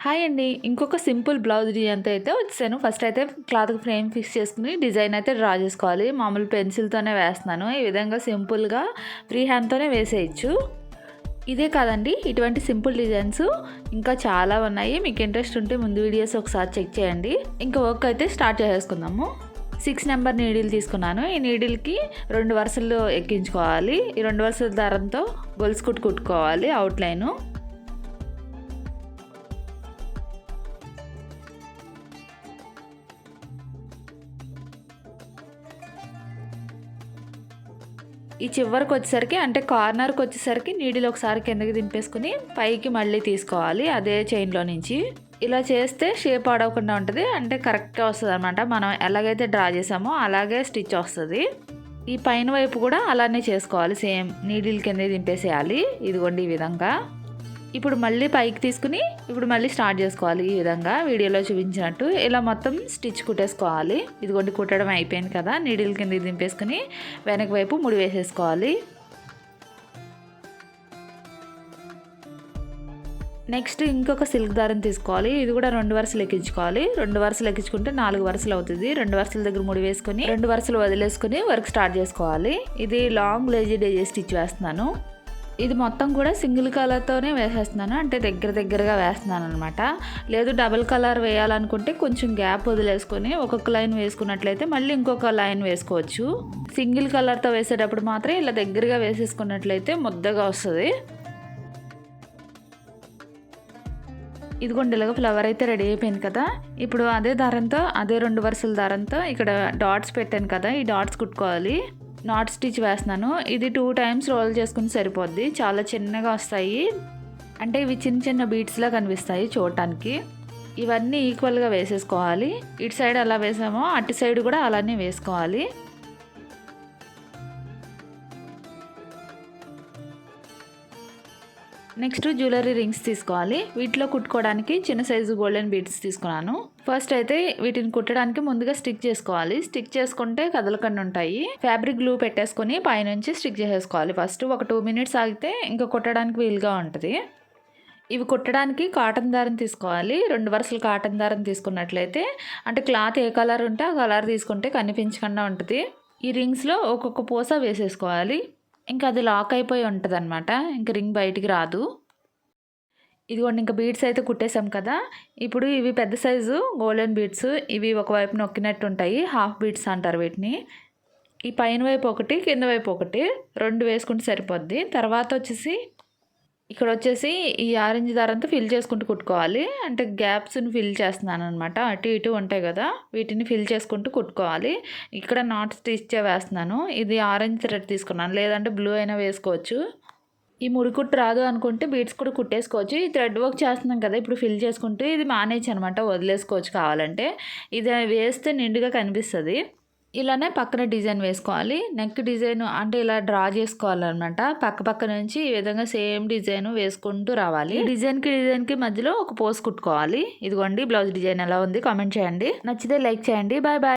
Hi అండి. ఇంకొక simple blouse డిజైన్‌తో అయితే వచ్చేసాను. ఫస్ట్ అయితే క్లాత్‌కి ఫ్రేమ్ ఫిక్స్ చేసుకొని డిజైన్ అయితే డ్రా చేసుకోవాలి. మామూలు పెన్సిల్‌తోనే వేస్తున్నాను. ఈ విధంగా సింపుల్‌గా ఫ్రీ హ్యాండ్‌తోనే వేసేయచ్చు. ఇదే కాదండి, ఇటువంటి సింపుల్ డిజైన్స్ ఇంకా చాలా ఉన్నాయి. మీకు ఇంట్రెస్ట్ ఉంటే ముందు వీడియోస్ ఒకసారి చెక్ చేయండి. ఇంకా వర్క్ అయితే స్టార్ట్ చేసేసుకుందాము. 6 నెంబర్ నీడిల్ తీసుకున్నాను. ఈ నీడిల్‌కి 2 వరుసలు ఎక్కించుకోవాలి. ఈ 2 వరుసల దారంతో గొలుసు కుట్టు కుట్టుకోవాలి అవుట్‌లైను. ఈ చివరికి వచ్చేసరికి అంటే కార్నర్కి వచ్చేసరికి నీడిల్ ఒకసారి కిందకి దింపేసుకుని పైకి మళ్ళీ తీసుకోవాలి అదే చైన్లో నుంచి. ఇలా చేస్తే షేప్ ఆడవకుండా ఉంటుంది, అంటే కరెక్ట్గా వస్తుంది అనమాట. మనం ఎలాగైతే డ్రా చేసామో అలాగే స్టిచ్ వస్తుంది. ఈ పైన వైపు కూడా అలానే చేసుకోవాలి, సేమ్ నీడిల్ కింద దింపేసేయాలి. ఇదిగోండి ఈ విధంగా. ఇప్పుడు మళ్ళీ పైకి తీసుకుని ఇప్పుడు మళ్ళీ స్టార్ట్ చేసుకోవాలి. ఈ విధంగా వీడియోలో చూపించినట్టు ఇలా మొత్తం స్టిచ్ కుట్టేసుకోవాలి. ఇదిగోండి కుట్టడం అయిపోయింది కదా. నీడిల్ కింద దింపేసుకుని వెనక వైపు ముడి వేసేసుకోవాలి. నెక్స్ట్ ఇంకొక సిల్క్ దారం తీసుకోవాలి. ఇది కూడా 2 వరుసలు ఎక్కించుకోవాలి. 2 వరుసలు ఎక్కించుకుంటే 4 వరుసలు అవుతుంది. 2 వరుసల దగ్గర ముడి వేసుకొని 2 వరుసలు వదిలేసుకుని వర్క్ స్టార్ట్ చేసుకోవాలి. ఇది లాంగ్ లేజీ డేజీ స్టిచ్ వేస్తున్నాను. ఇది మొత్తం కూడా సింగిల్ కలర్తోనే వేసేస్తున్నాను, అంటే దగ్గరగా వేస్తున్నాను అనమాట. లేదు డబుల్ కలర్ వేయాలనుకుంటే కొంచెం గ్యాప్ వదిలేసుకొని ఒక్కొక్క లైన్ వేసుకున్నట్లయితే మళ్ళీ ఇంకొక లైన్ వేసుకోవచ్చు. సింగిల్ కలర్తో వేసేటప్పుడు మాత్రం ఇలా దగ్గరగా వేసేసుకున్నట్లయితే ముద్దగా వస్తుంది. ఇదిగోండి ఇలాగ ఫ్లవర్ అయితే రెడీ అయిపోయింది కదా. ఇప్పుడు అదే దారంతో అదే 2 వరుసల దారంతో ఇక్కడ డాట్స్ పెట్టాను కదా, ఈ డాట్స్ కుట్టుకోవాలి. నాట్ స్టిచ్ వేస్తున్నాను. ఇది 2 టైమ్స్ రోల్ చేసుకుని సరిపోద్ది. చాలా చిన్నగా వస్తాయి, అంటే ఇవి చిన్న చిన్న బీట్స్లా కనిపిస్తాయి చూడటానికి. ఇవన్నీ ఈక్వల్గా వేసేసుకోవాలి. ఇటు సైడ్ అలా వేసామో అటు సైడ్ కూడా అలానే వేసుకోవాలి. నెక్స్ట్ జ్యువెలరీ రింగ్స్ తీసుకోవాలి. వీటిలో కుట్టుకోవడానికి చిన్న సైజు గోల్డెన్ బీడ్స్ తీసుకున్నాను. ఫస్ట్ అయితే వీటిని కుట్టడానికి ముందుగా స్టిక్ చేసుకోవాలి. స్టిక్ చేసుకుంటే కదలకుండా ఉంటాయి. ఫ్యాబ్రిక్ గ్లూ పెట్టేసుకొని పైనుంచి స్టిక్ చేసేసుకోవాలి. ఫస్ట్ ఒక 2 మినిట్స్ ఆగితే ఇంకా కుట్టడానికి వీలుగా ఉంటుంది. ఇవి కుట్టడానికి కాటన్ దారం తీసుకోవాలి. 2 వరుసలు కాటన్ దారం తీసుకున్నట్లయితే అంటే క్లాత్ ఏ కలర్ ఉంటే ఆ కలర్ తీసుకుంటే కనిపించకుండా ఉంటుంది. ఈ రింగ్స్లో ఒక్కొక్క పూస వేసేసుకోవాలి. ఇంకా అది లాక్ అయిపోయి ఉంటుంది అనమాట, ఇంకా రింగ్ బయటికి రాదు. ఇదిగోండి ఇంకా బీడ్స్ అయితే కుట్టేసాం కదా. ఇప్పుడు ఇవి పెద్ద సైజు గోల్డెన్ బీడ్స్. ఇవి ఒకవైపు నొక్కినట్టు ఉంటాయి, హాఫ్ బీడ్స్ అంటారు వీటిని. ఈ పైన వైపు ఒకటి కింద వైపు ఒకటి 2 వేసుకుంటే సరిపోద్ది. తర్వాత వచ్చేసి ఇక్కడ వచ్చేసి ఈ ఆరెంజ్ దారంతో ఫిల్ చేసుకుంటూ కుట్టుకోవాలి. అంటే గ్యాప్స్ని ఫిల్ చేస్తున్నాను అనమాట. అటు ఇటు ఉంటాయి కదా, వీటిని ఫిల్ చేసుకుంటూ కుట్టుకోవాలి. ఇక్కడ నాట్ స్టిచ్ వేస్తున్నాను. ఇది ఆరెంజ్ థ్రెడ్ తీసుకున్నాను, లేదంటే బ్లూ అయినా వేసుకోవచ్చు. ఈ ముడి కుట్టు రాదు అనుకుంటే బీడ్స్ కూడా కుట్టేసుకోవచ్చు. ఈ థ్రెడ్ వర్క్ చేస్తున్నాం కదా, ఇప్పుడు ఫిల్ చేసుకుంటూ ఇది మానేయచ్చు అనమాట, వదిలేసుకోవచ్చు కావాలంటే. ఇది వేస్తే నిండుగా కనిపిస్తుంది. ఇలానే పక్కన డిజైన్ వేసుకోవాలి. నెక్ డిజైన్ అంటే ఇలా డ్రా చేసుకోవాలన్నమాట. పక్క నుంచి ఈ విధంగా సేమ్ డిజైన్ వేసుకుంటూ రావాలి. డిజైన్కి మధ్యలో ఒక పోస్ కుట్టుకోవాలి. ఇదిగోండి బ్లౌజ్ డిజైన్ ఎలా ఉంది కామెంట్ చేయండి. నచ్చితే లైక్ చేయండి. Bye bye.